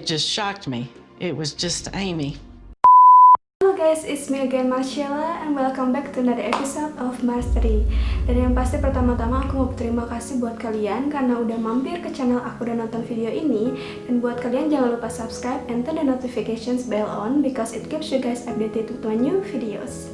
just shocked me. It was just Amy. Hello guys, it's me again Marcella and welcome back to another episode of Mastery. Dan yang pasti pertama-tama aku mau berterima kasih buat kalian karena udah mampir ke channel aku dan nonton video ini. Dan buat kalian jangan lupa subscribe and turn the notifications bell on because it keeps you guys updated with my new videos.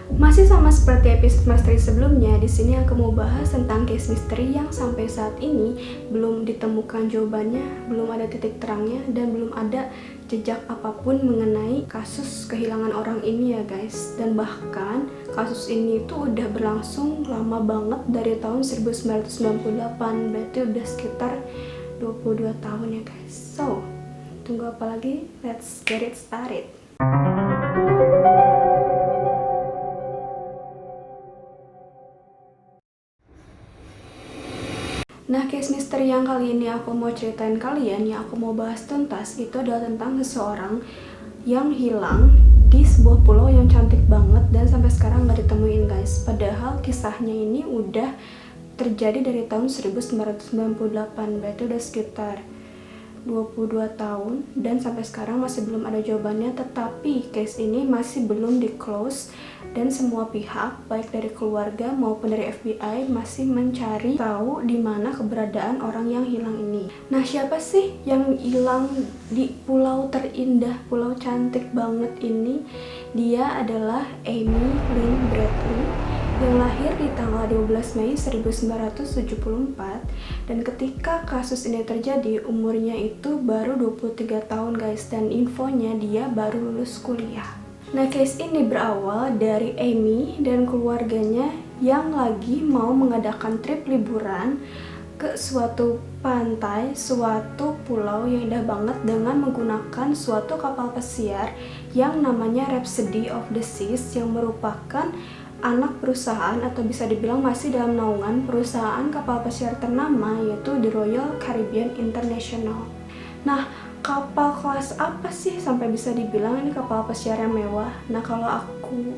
Masih sama seperti episode misteri sebelumnya, di sini aku mau bahas tentang case misteri yang sampai saat ini belum ditemukan jawabannya, belum ada titik terangnya, dan belum ada jejak apapun mengenai kasus kehilangan orang ini ya guys. Dan bahkan kasus ini tuh udah berlangsung lama banget dari tahun 1998, berarti udah sekitar 22 tahun ya guys. So, tunggu apa lagi? Let's get it started. Nah, case misteri yang kali ini aku mau ceritain kalian, yang aku mau bahas tuntas, itu adalah tentang seseorang yang hilang di sebuah pulau yang cantik banget dan sampai sekarang nggak ditemuin guys. Padahal kisahnya ini udah terjadi dari tahun 1998, berarti udah sekitar 22 tahun dan sampai sekarang masih belum ada jawabannya. Tetapi case ini masih belum di close dan semua pihak baik dari keluarga maupun dari FBI masih mencari tahu di mana keberadaan orang yang hilang ini. Nah, siapa sih yang hilang di pulau terindah, pulau cantik banget ini? Dia adalah Amy Lynn Bradley yang lahir di tanggal 12 Mei 1974, dan ketika kasus ini terjadi umurnya itu baru 23 tahun guys, dan infonya dia baru lulus kuliah. Nah, case ini berawal dari Amy dan keluarganya yang lagi mau mengadakan trip liburan ke suatu pantai, suatu pulau yang indah banget dengan menggunakan suatu kapal pesiar yang namanya Rhapsody of the Seas, yang merupakan anak perusahaan atau bisa dibilang masih dalam naungan perusahaan kapal pesiar ternama, yaitu The Royal Caribbean International. Nah, kapal kelas apa sih sampai bisa dibilang ini kapal pesiar yang mewah? Nah, kalau aku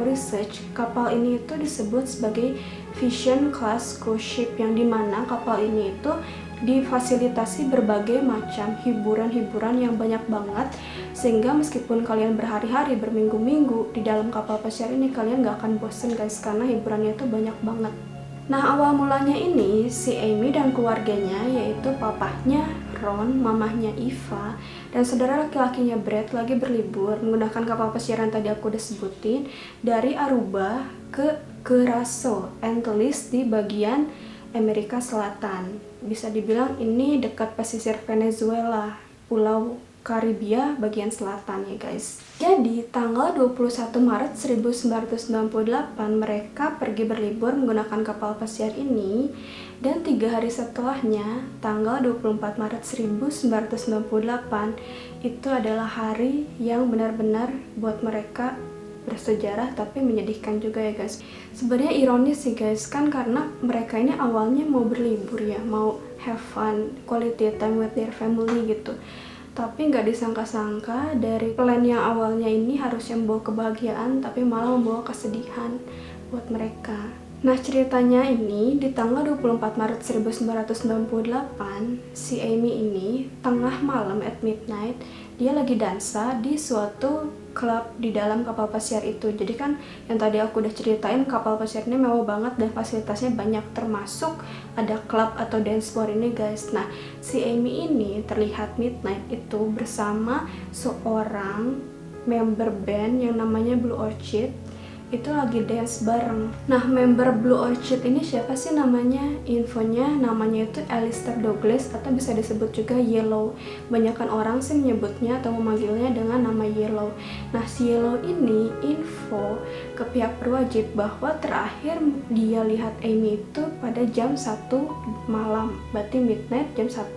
research, kapal ini itu disebut sebagai Vision Class Cruise Ship, yang dimana kapal ini itu difasilitasi berbagai macam hiburan-hiburan yang banyak banget, sehingga meskipun kalian berhari-hari, berminggu-minggu di dalam kapal pesiar ini, kalian gak akan bosen guys, karena hiburannya itu banyak banget. Nah, awal mulanya ini si Amy dan keluarganya, yaitu papahnya Ron, mamahnya Eva, dan saudara laki-lakinya Brad lagi berlibur menggunakan kapal pesiar yang tadi aku udah sebutin dari Aruba ke Curacao, Antilles di bagian Amerika Selatan. Bisa dibilang ini dekat pesisir Venezuela, Pulau Karibia bagian selatan ya guys. Jadi tanggal 21 Maret 1998 mereka pergi berlibur menggunakan kapal pesiar ini, dan 3 hari setelahnya tanggal 24 Maret 1998 itu adalah hari yang benar-benar buat mereka bersejarah tapi menyedihkan juga ya guys. Sebenarnya ironis sih guys, kan karena mereka ini awalnya mau berlibur ya, mau have fun, quality time with their family gitu. Tapi nggak disangka-sangka dari plan yang awalnya ini harusnya membawa kebahagiaan, tapi malah membawa kesedihan buat mereka. Nah, ceritanya ini di tanggal 24 Maret 1998, si Amy ini tengah malam at midnight, dia lagi dansa di suatu klub di dalam kapal pesiar itu. Jadi kan yang tadi aku udah ceritain, kapal pesiar ini mewah banget dan fasilitasnya banyak, termasuk ada klub atau dance floor ini guys. Nah, si Amy ini terlihat midnight itu bersama seorang member band yang namanya Blue Orchid, itu lagi dance bareng. Nah, member Blue Orchid ini siapa sih namanya? Infonya namanya itu Alistair Douglas atau bisa disebut juga Yellow. Banyakan orang sih menyebutnya atau memanggilnya dengan nama Yellow. Nah, si Yellow ini info ke pihak berwajib bahwa terakhir dia lihat Amy itu pada jam 1 malam. Berarti midnight jam 1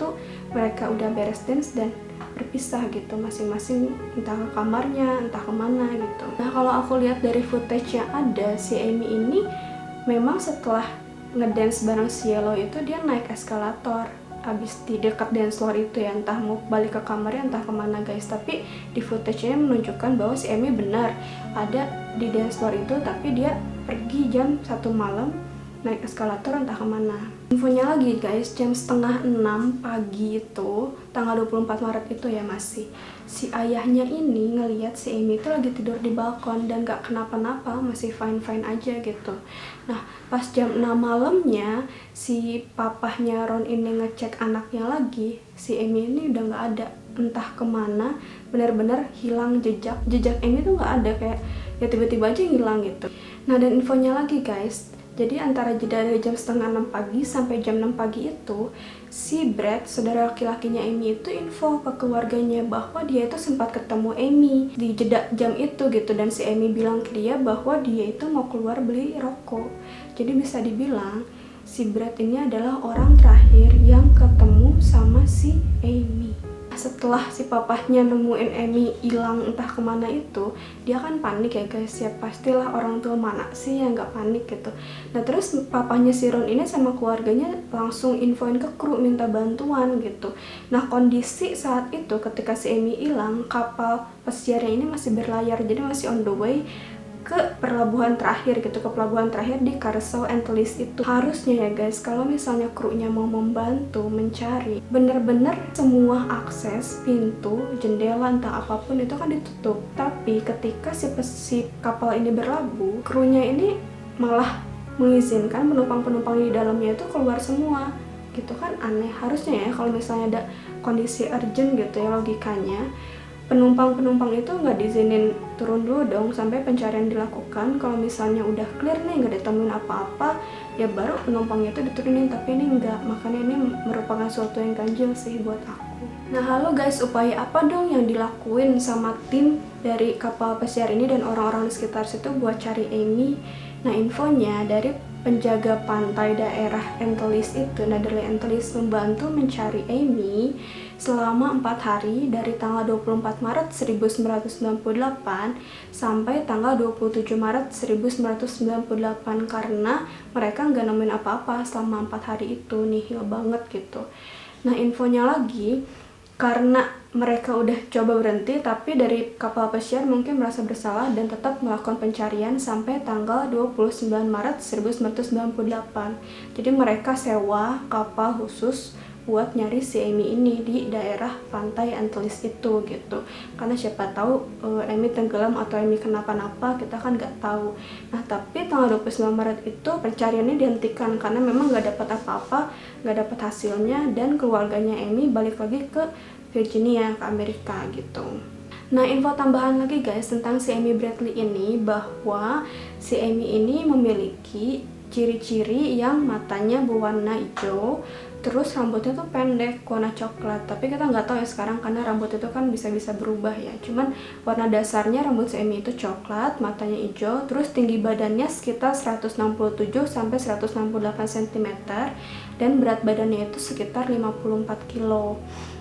mereka udah beres dance dan berpisah gitu, masing-masing entah ke kamarnya, entah kemana gitu. Nah, kalau aku lihat dari footage yang ada, si Amy ini memang setelah ngedance bareng si Yellow itu dia naik eskalator abis di dekat dance floor itu ya, entah mau balik ke kamarnya entah kemana guys. Tapi di footage-nya menunjukkan bahwa si Amy benar ada di dance floor itu, tapi dia pergi jam 1 malam naik eskalator entah kemana. Infonya lagi guys, jam setengah 6 pagi itu, tanggal 24 Maret itu ya masih, si ayahnya ini ngeliat si Amy itu lagi tidur di balkon dan gak kenapa-napa, masih fine-fine aja gitu. Nah pas jam 6 malamnya, si papahnya Ron ini ngecek anaknya lagi, si Amy ini udah gak ada, entah kemana, bener-bener hilang jejak Amy tuh gak ada, kayak ya tiba-tiba aja hilang gitu. Nah dan infonya lagi guys, jadi antara jeda dari jam setengah 6 pagi sampai jam 6 pagi itu, si Brad, saudara laki-lakinya Amy itu info ke keluarganya bahwa dia itu sempat ketemu Amy di jeda jam itu gitu. Dan si Amy bilang ke dia bahwa dia itu mau keluar beli rokok. Jadi bisa dibilang si Brad ini adalah orang terakhir yang ketemu sama si Amy. Setelah si papahnya nemuin Amy hilang entah kemana itu, dia kan panik ya guys, ya pastilah orang tua mana sih yang gak panik gitu. Nah terus papahnya si Ron ini sama keluarganya langsung infoin ke kru minta bantuan gitu. Nah kondisi saat itu ketika si Amy hilang, kapal pesiarnya ini masih berlayar, jadi masih on the way ke pelabuhan terakhir gitu, ke pelabuhan terakhir di Curacao Antilles itu. Harusnya ya guys, kalau misalnya krunya mau membantu mencari, bener-bener semua akses, pintu, jendela, entah apapun itu kan ditutup. Tapi ketika si kapal ini berlabuh, krunya ini malah mengizinkan penumpang-penumpang di dalamnya itu keluar semua gitu kan. Aneh, harusnya ya kalau misalnya ada kondisi urgent gitu ya, logikanya penumpang-penumpang itu nggak diizinin turun dulu dong sampai pencarian dilakukan. Kalau misalnya udah clear nih, nggak ditemuin apa-apa, ya baru penumpangnya itu diturunin. Tapi ini nggak, makanya ini merupakan suatu yang ganjil sih buat aku. Nah halo guys, upaya apa dong yang dilakuin sama tim dari kapal pesiar ini dan orang-orang di sekitar situ buat cari Amy? Nah infonya dari penjaga pantai daerah Antilles itu, Netherlands Antilles, membantu mencari Amy selama 4 hari dari tanggal 24 Maret 1998 sampai tanggal 27 Maret 1998 karena mereka nggak nemuin apa-apa selama 4 hari itu, nihil banget gitu. Nah infonya lagi, karena mereka udah coba berhenti, tapi dari kapal pesiar mungkin merasa bersalah dan tetap melakukan pencarian sampai tanggal 29 Maret 1998. Jadi mereka sewa kapal khusus buat nyari si Amy ini di daerah pantai Antilles itu gitu. Karena siapa tahu Amy tenggelam atau Amy kenapa-napa, kita kan nggak tahu. Nah tapi tanggal 29 Maret itu pencariannya dihentikan karena memang nggak dapat apa-apa, nggak dapat hasilnya, dan keluarganya Amy balik lagi ke Virginia, ke Amerika gitu. Nah info tambahan lagi guys tentang si Amy Bradley ini, bahwa si Amy ini memiliki ciri-ciri yang matanya berwarna hijau, terus rambutnya tuh pendek warna coklat. Tapi kita nggak tahu ya sekarang karena rambut itu kan bisa-bisa berubah ya. Cuman warna dasarnya rambut si Amy itu coklat, matanya hijau, terus tinggi badannya sekitar 167 sampai 168 cm dan berat badannya itu sekitar 54 kilo.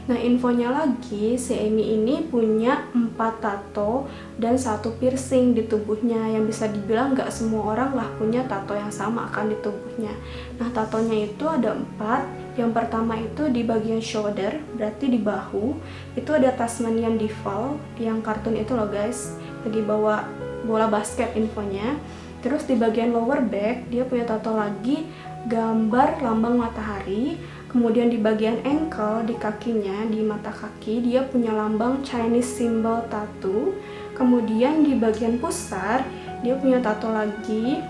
Nah infonya lagi, si Amy ini punya 4 tato dan 1 piercing di tubuhnya, yang bisa dibilang nggak semua orang lah punya tato yang sama kan di tubuhnya. Nah tatonya itu ada 4. Yang pertama itu di bagian shoulder, berarti di bahu, itu ada Tasmanian Devil yang kartun itu loh guys, lagi bawa bola basket infonya. Terus di bagian lower back dia punya tato lagi gambar lambang matahari. Kemudian di bagian ankle, di kakinya, di mata kaki, dia punya lambang Chinese symbol tattoo. Kemudian di bagian pusar, dia punya tato lagi.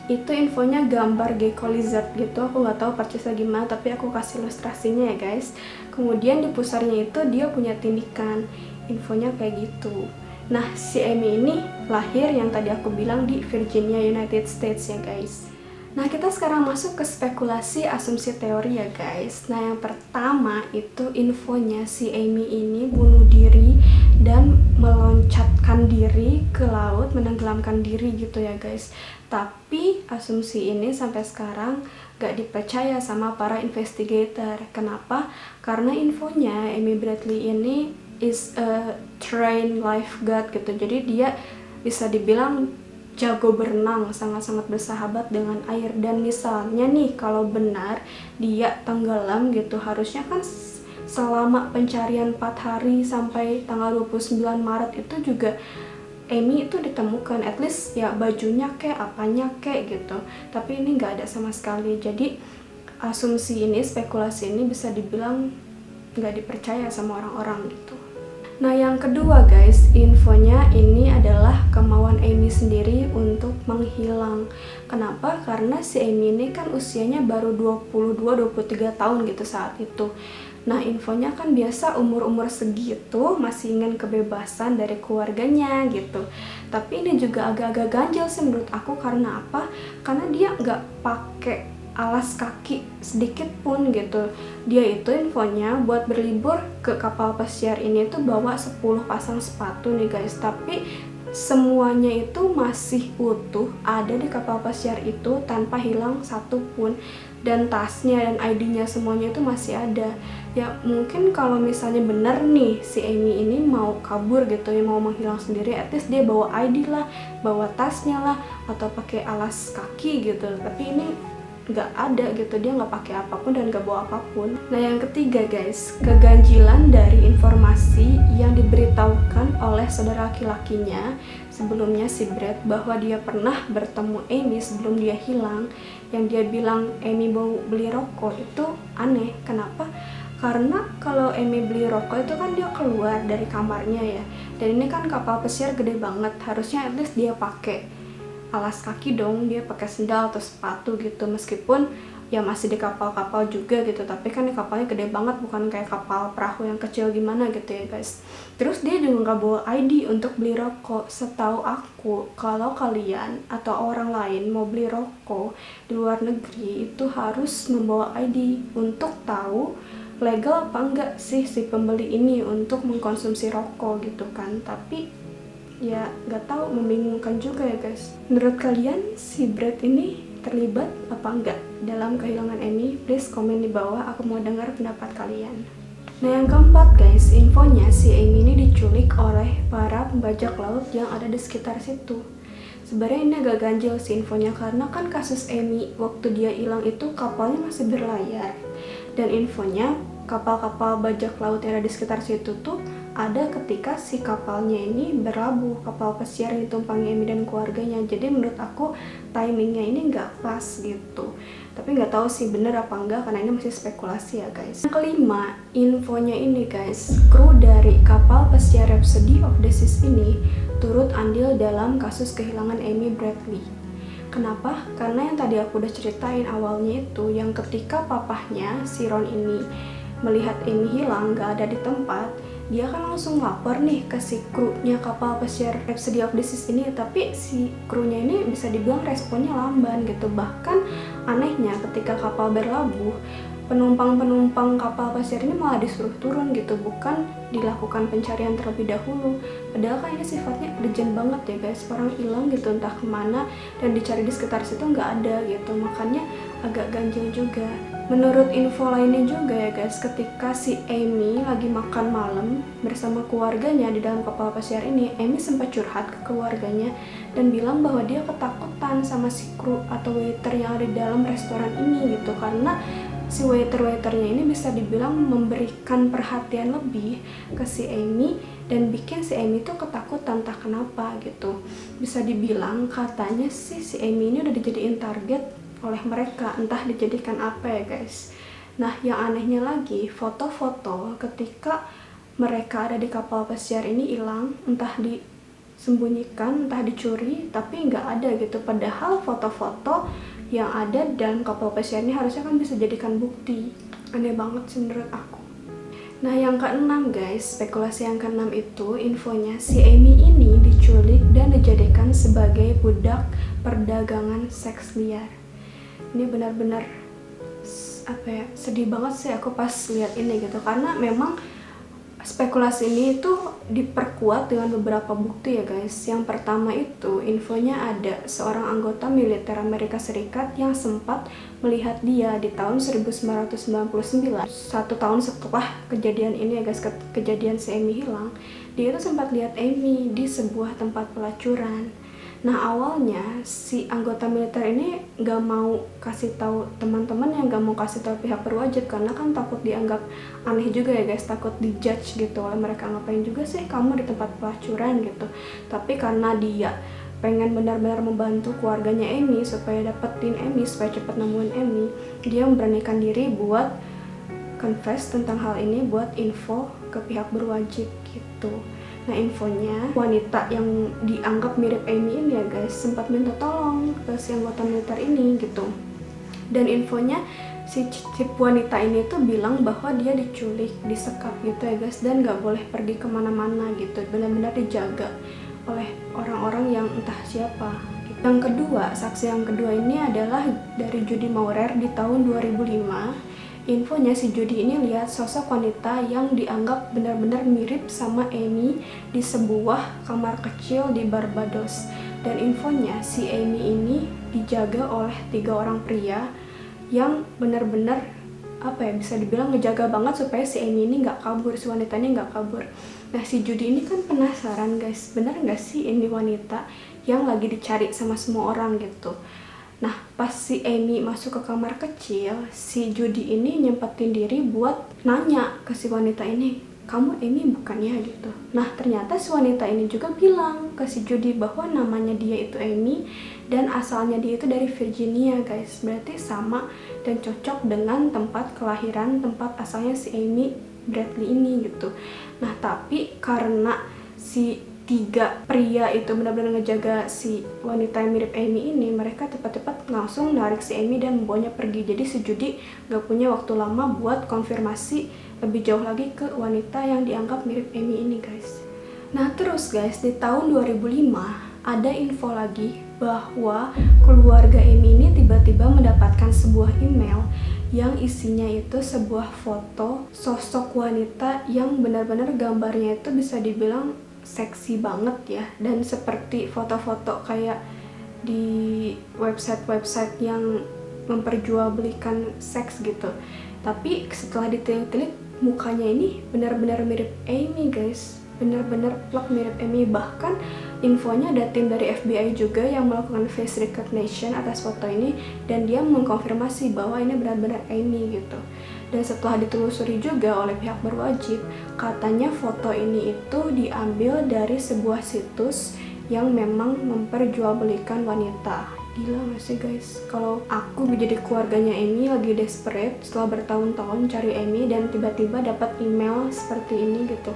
Itu infonya gambar gecko lizard gitu, aku nggak tahu persisnya gimana, tapi aku kasih ilustrasinya ya guys. Kemudian di pusarnya itu dia punya tindikan, infonya kayak gitu. Nah, si Amy ini lahir yang tadi aku bilang di Virginia, United States ya guys. Nah, kita sekarang masuk ke spekulasi asumsi teori ya guys. Nah, yang pertama itu infonya si Amy ini bunuh diri dan meloncatkan diri ke laut, menenggelamkan diri gitu ya guys. Tapi asumsi ini sampai sekarang gak dipercaya sama para investigator. Kenapa? Karena infonya Amy Bradley ini is a trained lifeguard gitu. Jadi dia bisa dibilang jago berenang, sangat-sangat bersahabat dengan air. Dan misalnya nih kalau benar dia tenggelam gitu, harusnya kan selama pencarian 4 hari sampai tanggal 29 Maret itu juga Amy itu ditemukan, at least ya bajunya kek, apanya kek gitu. Tapi ini nggak ada sama sekali. Jadi asumsi ini, spekulasi ini bisa dibilang nggak dipercaya sama orang-orang gitu. Nah yang kedua guys, infonya ini adalah kemauan Amy sendiri untuk menghilang. Kenapa? Karena si Amy ini kan usianya baru 22-23 tahun gitu saat itu. Nah infonya kan biasa umur-umur segitu masih ingin kebebasan dari keluarganya gitu. Tapi ini juga agak-agak ganjil sih menurut aku. Karena apa? Karena dia nggak pakai alas kaki sedikit pun gitu. Dia itu infonya buat berlibur ke kapal pesiar ini tuh bawa 10 pasang sepatu nih guys. Tapi semuanya itu masih utuh ada di kapal pesiar itu tanpa hilang satu pun. Dan tasnya dan ID-nya semuanya itu masih ada. Ya mungkin kalau misalnya bener nih si Amy ini mau kabur gitu ya, mau menghilang sendiri, at least dia bawa ID lah, bawa tasnya lah, atau pakai alas kaki gitu. Tapi ini nggak ada gitu, dia nggak pakai apapun dan nggak bawa apapun. Nah yang ketiga guys, keganjilan dari informasi yang diberitahukan oleh saudara laki-lakinya sebelumnya, si Brad, bahwa dia pernah bertemu Amy sebelum dia hilang. Yang dia bilang Amy mau beli rokok itu aneh. Kenapa? Karena kalau Amy beli rokok itu kan dia keluar dari kamarnya ya, dan ini kan kapal pesiar gede banget, harusnya at least dia pakai alas kaki dong, dia pakai sendal atau sepatu gitu. Meskipun ya masih di kapal-kapal juga gitu, tapi kan ini kapalnya gede banget, bukan kayak kapal perahu yang kecil gimana gitu ya guys. Terus dia juga nggak bawa ID untuk beli rokok. Setahu aku kalau kalian atau orang lain mau beli rokok di luar negeri itu harus membawa ID untuk tahu legal apa enggak sih si pembeli ini untuk mengkonsumsi rokok gitu kan. Tapi ya nggak tahu, membingungkan juga ya guys. Menurut kalian si Brad ini terlibat apa enggak dalam kehilangan Amy? Please komen di bawah, aku mau dengar pendapat kalian. Nah yang keempat guys, infonya si Amy ini diculik oleh para pembajak laut yang ada di sekitar situ. Sebenarnya ini agak ganjil sih infonya, karena kan kasus Amy waktu dia hilang itu kapalnya masih berlayar, dan infonya kapal-kapal bajak laut yang ada di sekitar situ tuh ada ketika si kapalnya ini berlabuh, kapal pesiar yang ditumpangi Amy dan keluarganya. Jadi menurut aku timingnya ini nggak pas gitu. Tapi nggak tahu sih bener apa enggak, karena ini masih spekulasi ya guys. Yang kelima, infonya ini guys, kru dari kapal pesiar Rhapsody of the Seas ini turut andil dalam kasus kehilangan Amy Bradley. Kenapa? Karena yang tadi aku udah ceritain awalnya itu, yang ketika papahnya si Ron ini melihat Amy hilang gak ada di tempat, dia kan langsung lapor nih ke si krunya kapal pesiar Rhapsody of the Seas ini. Tapi si krunya ini bisa dibilang responnya lamban gitu. Bahkan anehnya ketika kapal berlabuh, penumpang-penumpang kapal pesiar ini malah disuruh turun gitu, bukan dilakukan pencarian terlebih dahulu. Padahal kan ini sifatnya urgent banget ya guys, orang hilang gitu entah kemana, dan dicari di sekitar situ nggak ada gitu. Makanya agak ganjil juga. Menurut info lainnya juga ya guys, ketika si Amy lagi makan malam bersama keluarganya di dalam kapal pesiar ini, Amy sempat curhat ke keluarganya dan bilang bahwa dia ketakutan sama si kru atau waiter yang ada di dalam restoran ini gitu. Karena si waiter-waiternya ini bisa dibilang memberikan perhatian lebih ke si Amy dan bikin si Amy tuh ketakutan entah kenapa gitu. Bisa dibilang katanya sih si Amy ini udah dijadiin target oleh mereka, entah dijadikan apa ya guys. Nah yang anehnya lagi, foto-foto ketika mereka ada di kapal pesiar ini hilang, entah disembunyikan, entah dicuri, tapi nggak ada gitu. Padahal foto-foto yang ada dalam kapal pesiar ini harusnya kan bisa jadikan bukti. Aneh banget sih menurut aku. Nah yang keenam guys, spekulasi yang keenam itu infonya si Amy ini diculik dan dijadikan sebagai budak perdagangan seks liar. Ini benar-benar apa ya, sedih banget sih aku pas lihat ini gitu, karena memang spekulasi ini tuh diperkuat dengan beberapa bukti ya guys. Yang pertama itu infonya ada seorang anggota militer Amerika Serikat yang sempat melihat dia di tahun 1999, 1 tahun setelah kejadian ini ya guys, kejadian si Amy hilang. Dia itu sempat lihat Amy di sebuah tempat pelacuran. Nah awalnya si anggota militer ini nggak mau kasih tahu teman-teman, yang nggak mau kasih tahu pihak berwajib karena kan takut dianggap aneh juga ya guys, takut dijudge gitu oleh mereka, ngapain juga sih kamu di tempat pelacuran gitu. Tapi karena dia pengen benar-benar membantu keluarganya Amy supaya dapetin Amy, supaya cepat nemuin Amy, dia memberanikan diri buat confess tentang hal ini, buat info ke pihak berwajib gitu. Nah infonya, wanita yang dianggap mirip Amy ini ya guys sempat minta tolong ke si anggota militer ini gitu. Dan infonya si wanita ini tuh bilang bahwa dia diculik, disekap gitu ya guys, dan gak boleh pergi kemana-mana gitu, benar-benar dijaga oleh orang-orang yang entah siapa gitu. Yang kedua, saksi yang kedua ini adalah dari Judy Maurer di tahun 2005. Infonya si Judy ini lihat sosok wanita yang dianggap benar-benar mirip sama Amy di sebuah kamar kecil di Barbados. Dan infonya si Amy ini dijaga oleh 3 orang pria yang benar-benar bisa dibilang ngejaga banget supaya si Amy ini nggak kabur, si wanita ini nggak kabur. Nah si Judy ini kan penasaran guys, benar nggak sih ini wanita yang lagi dicari sama semua orang gitu. Nah pas si Amy masuk ke kamar kecil, si Judy ini nyempetin diri buat nanya ke si wanita ini, kamu Amy bukan ya gitu. Nah ternyata si wanita ini juga bilang ke si Judy bahwa namanya dia itu Amy dan asalnya dia itu dari Virginia guys, berarti sama dan cocok dengan tempat kelahiran, tempat asalnya si Amy Bradley ini gitu. Nah tapi karena si 3 pria itu benar-benar ngejaga si wanita yang mirip Amy ini, mereka cepat-cepat langsung narik si Amy dan membawanya pergi. Jadi si Judy gak punya waktu lama buat konfirmasi lebih jauh lagi ke wanita yang dianggap mirip Amy ini guys. Nah terus guys, di tahun 2005 ada info lagi bahwa keluarga Amy ini tiba-tiba mendapatkan sebuah email yang isinya itu sebuah foto sosok wanita yang benar-benar gambarnya itu bisa dibilang seksi banget ya, dan seperti foto-foto kayak di website-website yang memperjualbelikan seks gitu. Tapi setelah ditilik-tilik, mukanya ini benar-benar mirip Amy guys, benar-benar plek mirip Amy. Bahkan infonya ada tim dari FBI juga yang melakukan face recognition atas foto ini, dan dia mengkonfirmasi bahwa ini benar-benar Amy gitu. Dan setelah ditelusuri juga oleh pihak berwajib, katanya foto ini itu diambil dari sebuah situs yang memang memperjualbelikan wanita. Gila gak sih guys? Kalau aku jadi keluarganya Amy lagi desperate setelah bertahun-tahun cari Amy dan tiba-tiba dapat email seperti ini gitu.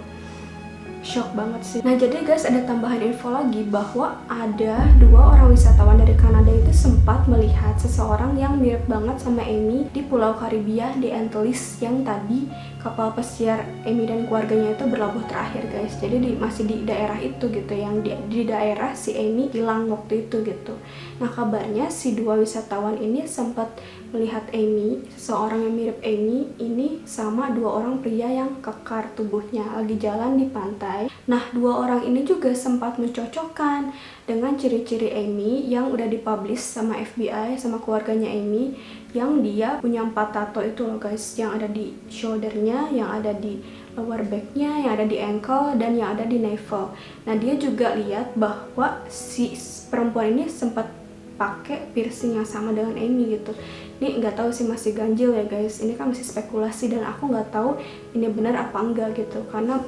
Shock banget sih. Nah jadi guys, ada tambahan info lagi bahwa ada 2 orang wisatawan dari Kanada itu sempat melihat seseorang yang mirip banget sama Amy di Pulau Karibia di Antilles, yang tadi kapal pesiar Amy dan keluarganya itu berlabuh terakhir guys. Jadi masih di daerah itu gitu, yang di daerah si Amy hilang waktu itu gitu. Nah kabarnya si 2 wisatawan ini sempat melihat Amy, seseorang yang mirip Amy ini sama 2 orang pria yang kekar tubuhnya lagi jalan di pantai. Nah 2 orang ini juga sempat mencocokkan dengan ciri-ciri Amy yang udah dipublish sama FBI, sama keluarganya Amy, yang dia punya 4 tato itu loh guys, yang ada di shouldernya, yang ada di lower backnya, yang ada di ankle, dan yang ada di navel. Nah dia juga lihat bahwa si perempuan ini sempat pakai piercing yang sama dengan Amy gitu. Ini nggak tahu sih, masih ganjil ya guys, ini kan masih spekulasi dan aku nggak tahu ini benar apa enggak gitu, karena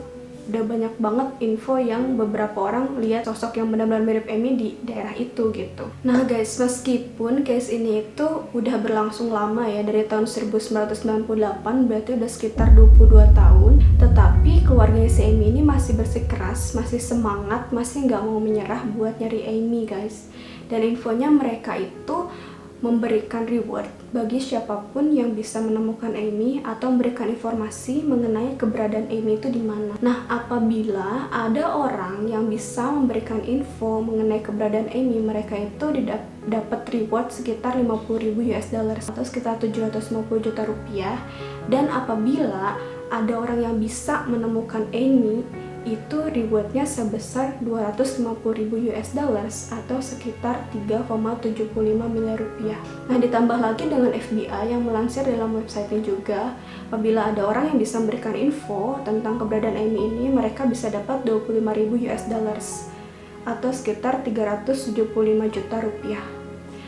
udah banyak banget info yang beberapa orang lihat sosok yang benar-benar mirip Amy di daerah itu gitu. Nah guys, meskipun case ini itu udah berlangsung lama ya, dari tahun 1998, berarti udah sekitar 22 tahun, tetapi keluarga si Amy ini masih bersikeras, masih semangat, masih nggak mau menyerah buat nyari Amy guys. Dan infonya mereka itu memberikan reward bagi siapapun yang bisa menemukan Amy atau memberikan informasi mengenai keberadaan Amy itu di mana. Nah, apabila ada orang yang bisa memberikan info mengenai keberadaan Amy, mereka itu dapat reward sekitar 50.000 US dollar atau sekitar 750 juta rupiah. Dan apabila ada orang yang bisa menemukan Amy, itu rewardnya sebesar 250.000 US dollars atau sekitar 3,75 miliar rupiah. Nah ditambah lagi dengan FBI yang melansir dalam website-nya juga, apabila ada orang yang bisa memberikan info tentang keberadaan Amy ini, mereka bisa dapat 25.000 US dollars atau sekitar 375 juta rupiah.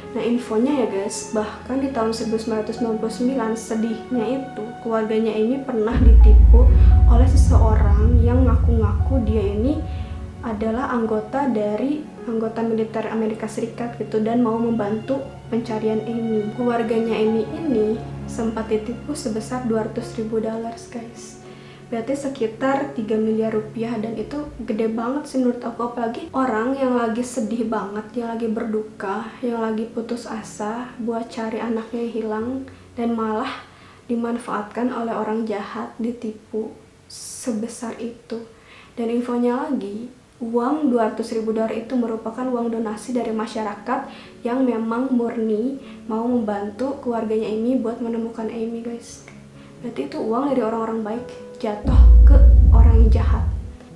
Nah infonya ya guys, bahkan di tahun 1999 sedihnya itu keluarganya ini pernah ditipu oleh seseorang yang ngaku-ngaku dia ini adalah anggota militer Amerika Serikat gitu dan mau membantu pencarian Amy. Keluarganya Amy ini sempat ditipu sebesar $200.000 guys. Berarti sekitar 3 miliar rupiah, dan itu gede banget sih menurut aku, apalagi orang yang lagi sedih banget, yang lagi berduka, yang lagi putus asa buat cari anaknya yang hilang dan malah dimanfaatkan oleh orang jahat, ditipu sebesar itu. Dan infonya lagi, uang $200.000 itu merupakan uang donasi dari masyarakat yang memang murni mau membantu keluarganya Amy buat menemukan Amy guys. Berarti itu uang dari orang-orang baik jatuh ke orang yang jahat.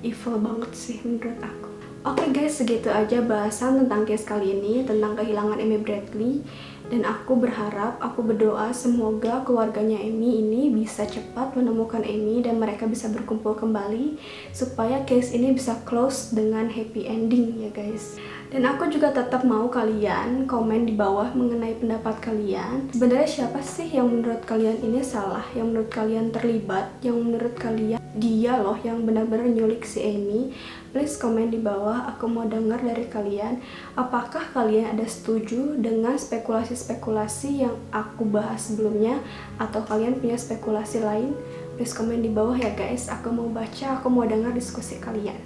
Evil banget sih menurut aku. Oke guys, segitu aja bahasan tentang case kali ini, tentang kehilangan Amy Bradley. Dan aku berharap, aku berdoa semoga keluarganya Amy ini bisa cepat menemukan Amy dan mereka bisa berkumpul kembali supaya case ini bisa close dengan happy ending ya guys. Dan aku juga tetap mau kalian komen di bawah mengenai pendapat kalian. Sebenarnya siapa sih yang menurut kalian ini salah, yang menurut kalian terlibat, yang menurut kalian dia loh yang benar-benar nyulik si Amy? Please komen di bawah, aku mau dengar dari kalian. Apakah kalian ada setuju dengan spekulasi-spekulasi yang aku bahas sebelumnya, atau kalian punya spekulasi lain? Please komen di bawah ya guys, aku mau baca, aku mau dengar diskusi kalian.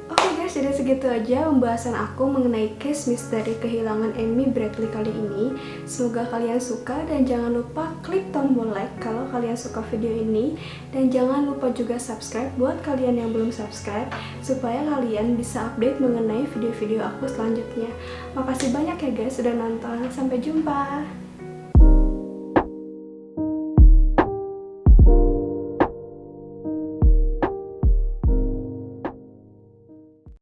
Oke guys, jadi segitu aja pembahasan aku mengenai case misteri kehilangan Amy Bradley kali ini. Semoga kalian suka dan jangan lupa klik tombol like kalau kalian suka video ini. Dan jangan lupa juga subscribe buat kalian yang belum subscribe supaya kalian bisa update mengenai video-video aku selanjutnya. Makasih banyak ya guys sudah nonton, sampai jumpa!